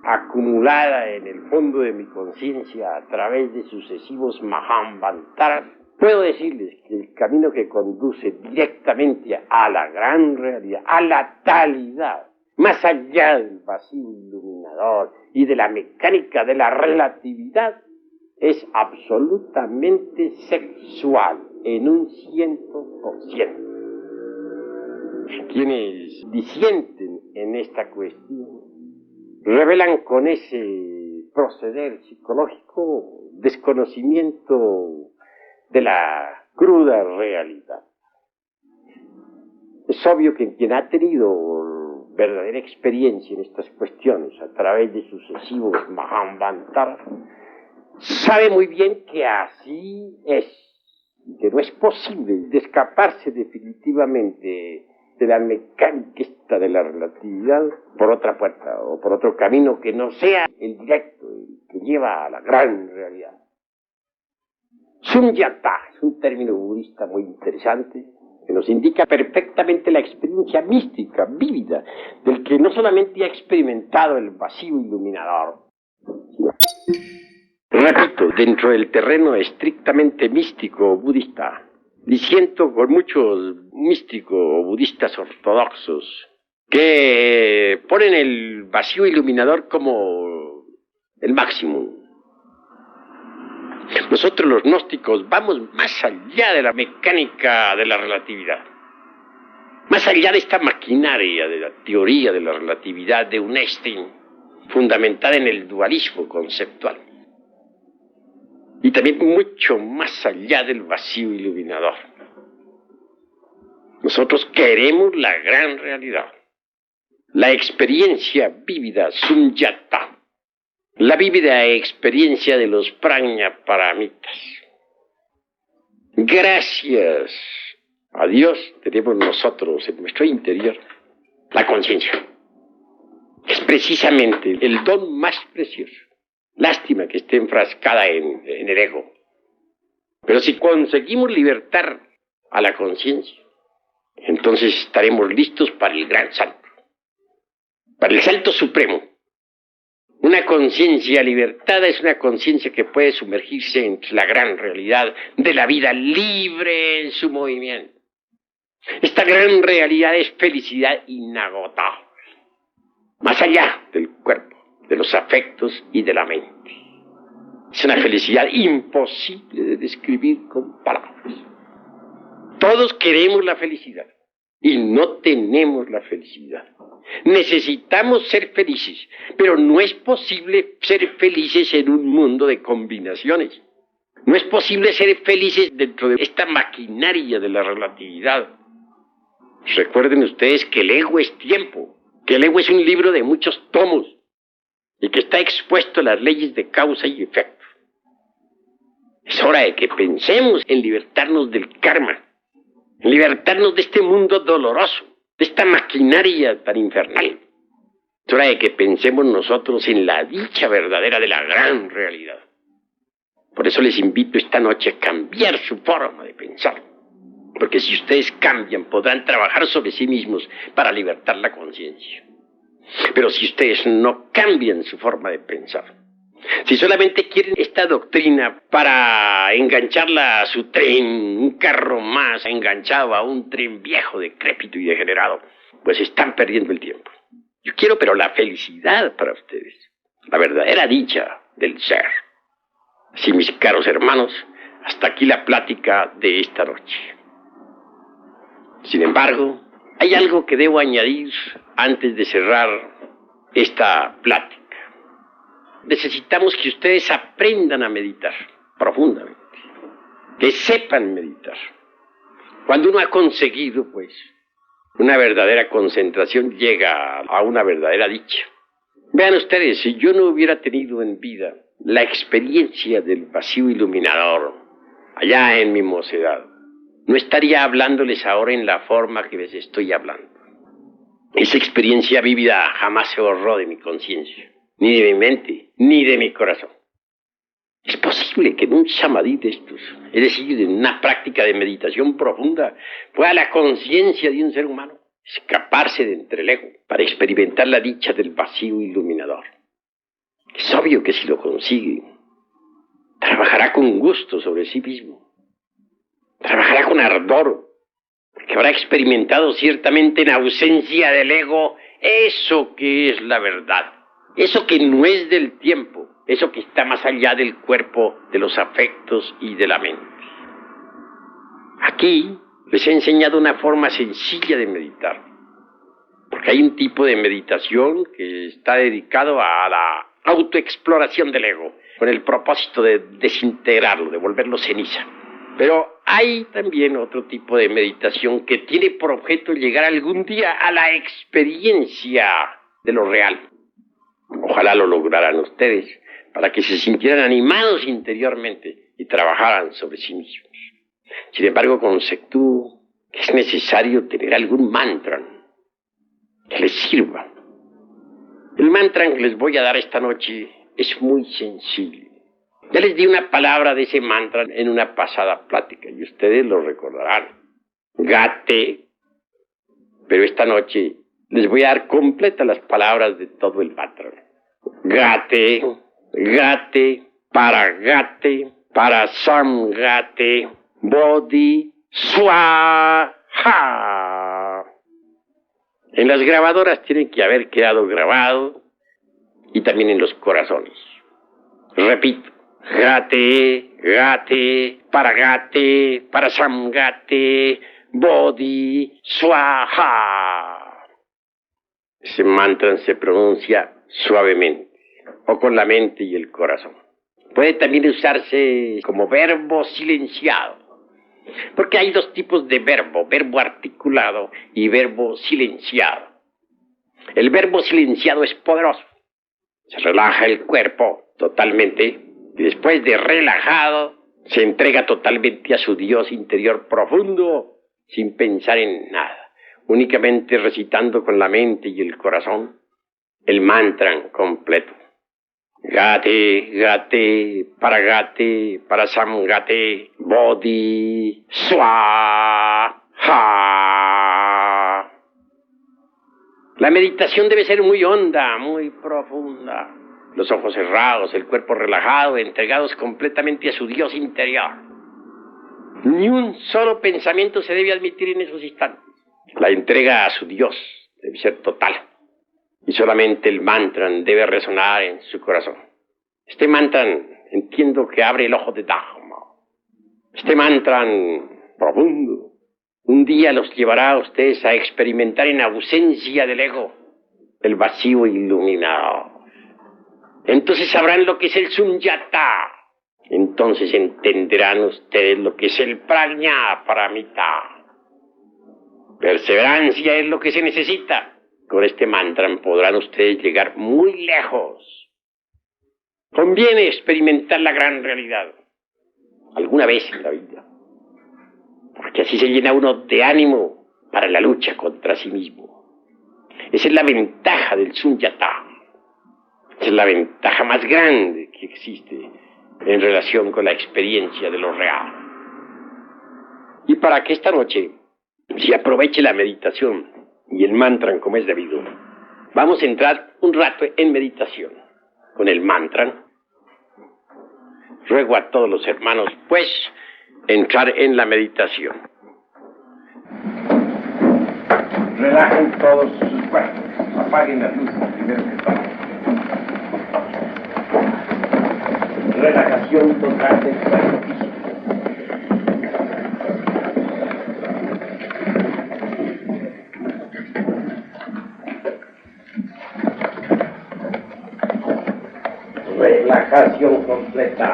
acumulada en el fondo de mi conciencia a través de sucesivos Mahamvantaras, puedo decirles que el camino que conduce directamente a la gran realidad, a la talidad, más allá del vacío iluminador y de la mecánica de la relatividad, es absolutamente sexual en un 100%. Quienes disienten en esta cuestión revelan con ese proceder psicológico desconocimiento de la cruda realidad. Es obvio que quien ha tenido verdadera experiencia en estas cuestiones a través de sucesivos Mahamvantaras sabe muy bien que así es, que no es posible escaparse definitivamente de la mecánica de la relatividad por otra puerta o por otro camino que no sea el directo, el que lleva a la gran realidad. Sunyata es un término budista muy interesante que nos indica perfectamente la experiencia mística, vívida, del que no solamente ha experimentado el vacío iluminador, repito, dentro del terreno estrictamente místico budista, disiento con muchos místicos budistas ortodoxos que ponen el vacío iluminador como el máximo. Nosotros los gnósticos vamos más allá de la mecánica de la relatividad, más allá de esta maquinaria de la teoría de la relatividad de un Einstein, fundamentada en el dualismo conceptual. Y también mucho más allá del vacío iluminador. Nosotros queremos la gran realidad, la experiencia vívida, sunyata, la vívida experiencia de los prajnaparamitas. Gracias a Dios tenemos nosotros en nuestro interior la conciencia. Es precisamente el don más precioso. Lástima que esté enfrascada en el ego. Pero si conseguimos libertar a la conciencia, entonces estaremos listos para el gran salto, para el salto supremo. Una conciencia libertada es una conciencia que puede sumergirse en la gran realidad de la vida libre en su movimiento. Esta gran realidad es felicidad inagotable, más allá del cuerpo, de los afectos y de la mente. Es una felicidad imposible de describir con palabras. Todos queremos la felicidad y no tenemos la felicidad. Necesitamos ser felices, pero no es posible ser felices en un mundo de combinaciones. No es posible ser felices dentro de esta maquinaria de la relatividad. Recuerden ustedes que el ego es tiempo, que el ego es un libro de muchos tomos y que está expuesto a las leyes de causa y efecto. Es hora de que pensemos en libertarnos del karma, en libertarnos de este mundo doloroso, de esta maquinaria tan infernal. Es hora de que pensemos nosotros en la dicha verdadera de la gran realidad. Por eso les invito esta noche a cambiar su forma de pensar. Porque si ustedes cambian, podrán trabajar sobre sí mismos para libertar la conciencia. Pero si ustedes no cambian su forma de pensar, si solamente quieren esta doctrina para engancharla a su tren, un carro más enganchado a un tren viejo, decrépito y degenerado, pues están perdiendo el tiempo. Yo quiero, pero la felicidad para ustedes, la verdadera dicha del ser. Así, mis caros hermanos, hasta aquí la plática de esta noche. Sin embargo, hay algo que debo añadir antes de cerrar esta plática. Necesitamos que ustedes aprendan a meditar profundamente, que sepan meditar. Cuando uno ha conseguido, pues, una verdadera concentración, llega a una verdadera dicha. Vean ustedes, si yo no hubiera tenido en vida la experiencia del vacío iluminador allá en mi mocedad, no estaría hablándoles ahora en la forma que les estoy hablando. Esa experiencia vívida jamás se borró de mi conciencia, ni de mi mente, ni de mi corazón. Es posible que en un samadhi de estos, es decir, en una práctica de meditación profunda, pueda la conciencia de un ser humano escaparse de entre el ego para experimentar la dicha del vacío iluminador. Es obvio que si lo consigue, trabajará con gusto sobre sí mismo. Trabajará con ardor, porque habrá experimentado ciertamente en ausencia del ego eso que es la verdad, eso que no es del tiempo, eso que está más allá del cuerpo, de los afectos y de la mente. Aquí les he enseñado una forma sencilla de meditar, porque hay un tipo de meditación que está dedicado a la autoexploración del ego, con el propósito de desintegrarlo, de volverlo ceniza. Pero hay también otro tipo de meditación que tiene por objeto llegar algún día a la experiencia de lo real. Ojalá lo lograran ustedes, para que se sintieran animados interiormente y trabajaran sobre sí mismos. Sin embargo, conceptúo que es necesario tener algún mantra que les sirva. El mantra que les voy a dar esta noche es muy sencillo. Ya les di una palabra de ese mantra en una pasada plática y ustedes lo recordarán. Gate. Pero esta noche les voy a dar completas las palabras de todo el mantra. Gate, gate, para samgate, bodhi, swaha. En las grabadoras tienen que haber quedado grabado y también en los corazones. Repito. Gate, gate, para samgate, bodhi, swaha. Ese mantra se pronuncia suavemente, o con la mente y el corazón. Puede también usarse como verbo silenciado, porque hay dos tipos de verbo articulado y verbo silenciado. El verbo silenciado es poderoso, se relaja el cuerpo totalmente, y después de relajado, se entrega totalmente a su Dios interior profundo, sin pensar en nada, únicamente recitando con la mente y el corazón el mantra completo. Gate, gate, para samgate, bodhi, swaha. La meditación debe ser muy honda, muy profunda. Los ojos cerrados, el cuerpo relajado, entregados completamente a su Dios interior. Ni un solo pensamiento se debe admitir en esos instantes. La entrega a su Dios debe ser total. Y solamente el mantra debe resonar en su corazón. Este mantra entiendo que abre el ojo de Dharma. Este mantra profundo un día los llevará a ustedes a experimentar en ausencia del ego el vacío iluminado. Entonces sabrán lo que es el sunyata. Entonces entenderán ustedes lo que es el prajna paramita. Perseverancia es lo que se necesita. Con este mantra podrán ustedes llegar muy lejos. Conviene experimentar la gran realidad. alguna vez en la vida, porque así se llena uno de ánimo para la lucha contra sí mismo. Esa es la ventaja del Sunyata. Esa es la ventaja más grande que existe en relación con la experiencia de lo real. Y para que esta noche se aproveche la meditación y el mantra como es debido, vamos a entrar un rato en meditación con el mantra. Ruego a todos los hermanos, pues, entrar en la meditación. Relajen todos sus cuerpos, apaguen las luces primero que todo. Relajación total del cuerpo físico. Relajación completa.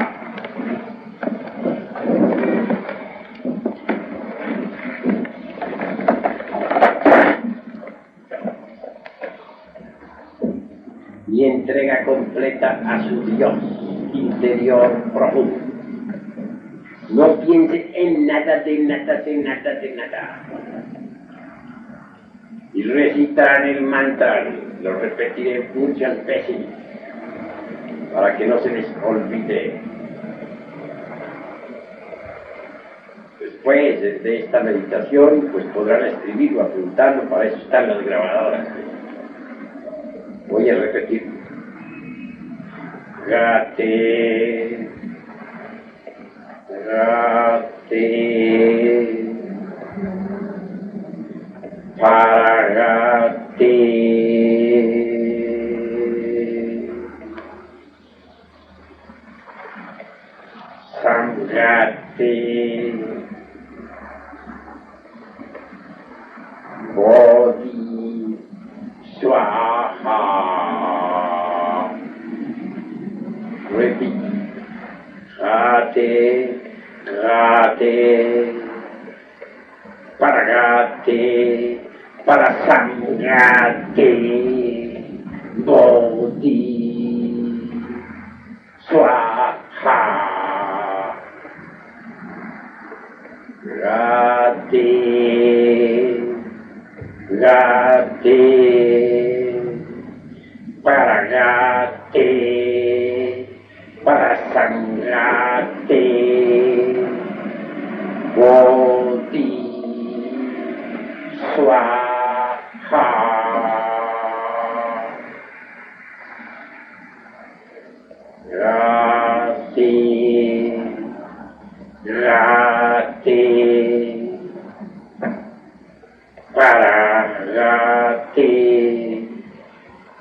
Y entrega completa a su Dios interior profundo. No piense en nada, de nada, de nada, de nada. Y recitarán el mantra, lo repetiré muchas veces, para que no se les olvide. Después de esta meditación, pues podrán escribirlo, apuntarlo, para eso están las grabadoras. Voy a repetir. Gate, gate, paragate, samgate, bodhi, swaha. Repeat. Gate, gate, paragate, parasangate, bodhi, swaha. Gate, gate, paragate, parasangate, bodhi, swaha. Gate, gate, paragate,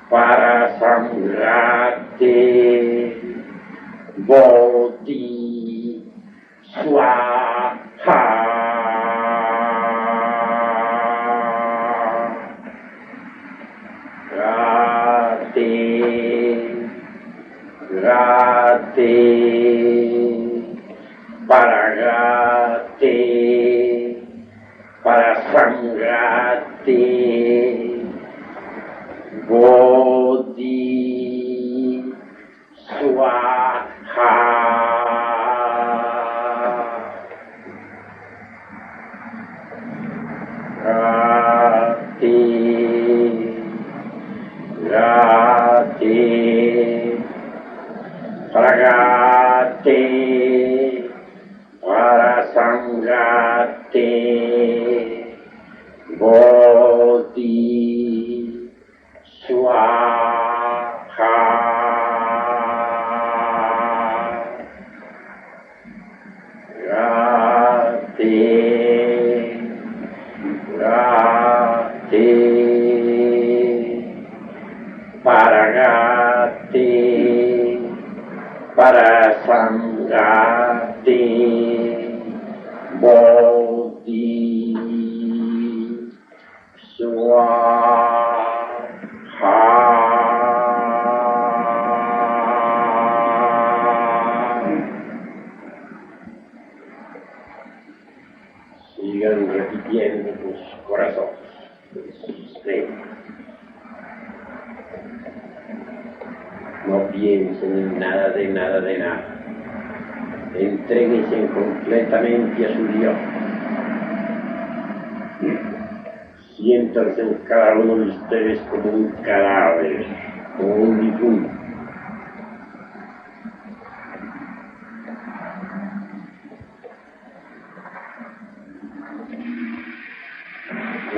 parasangate, bodhi, swaha. Gate, gate, paragate, parasangate, bodhi, swaha. Gate, gate, paragate, parasangate, bodhi, swaha. Gate, gate, paragate, parasangate, bodhi, swaha. Sigan repitiendo tus corazones. No piensen en nada, de nada, de nada. Entréguese completamente a su Dios. Siéntanse en cada uno de ustedes como un cadáver, como un difunto.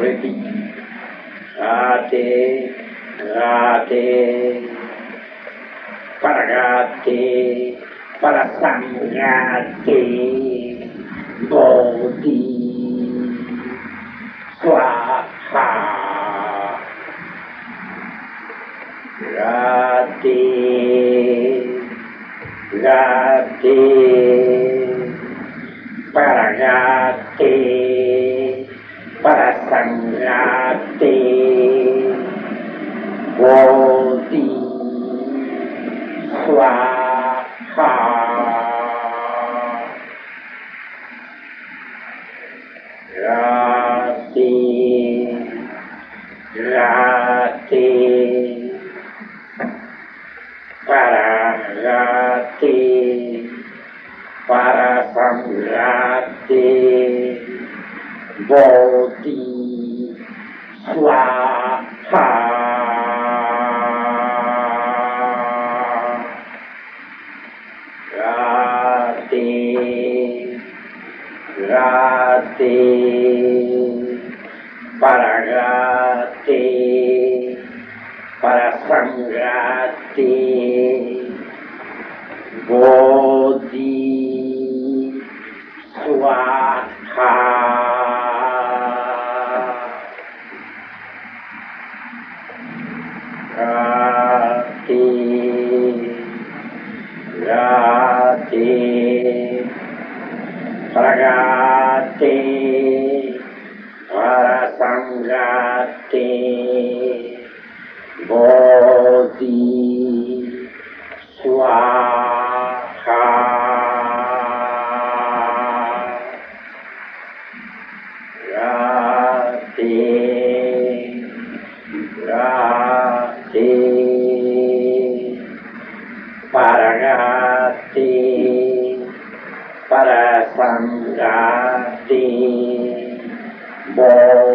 Repito. Gate, gate, para sangrate, bodhi, swaha. Gate, gate, para sangrate, bodhi, swaha. Gate, gate, para sangrate, bodhi, swaha. Gate, gate, para sangrate, bodhi, swaha. Gate, gate, para sangrate, bodhi, swaha. Gate, gate, para sangrate, bodhi.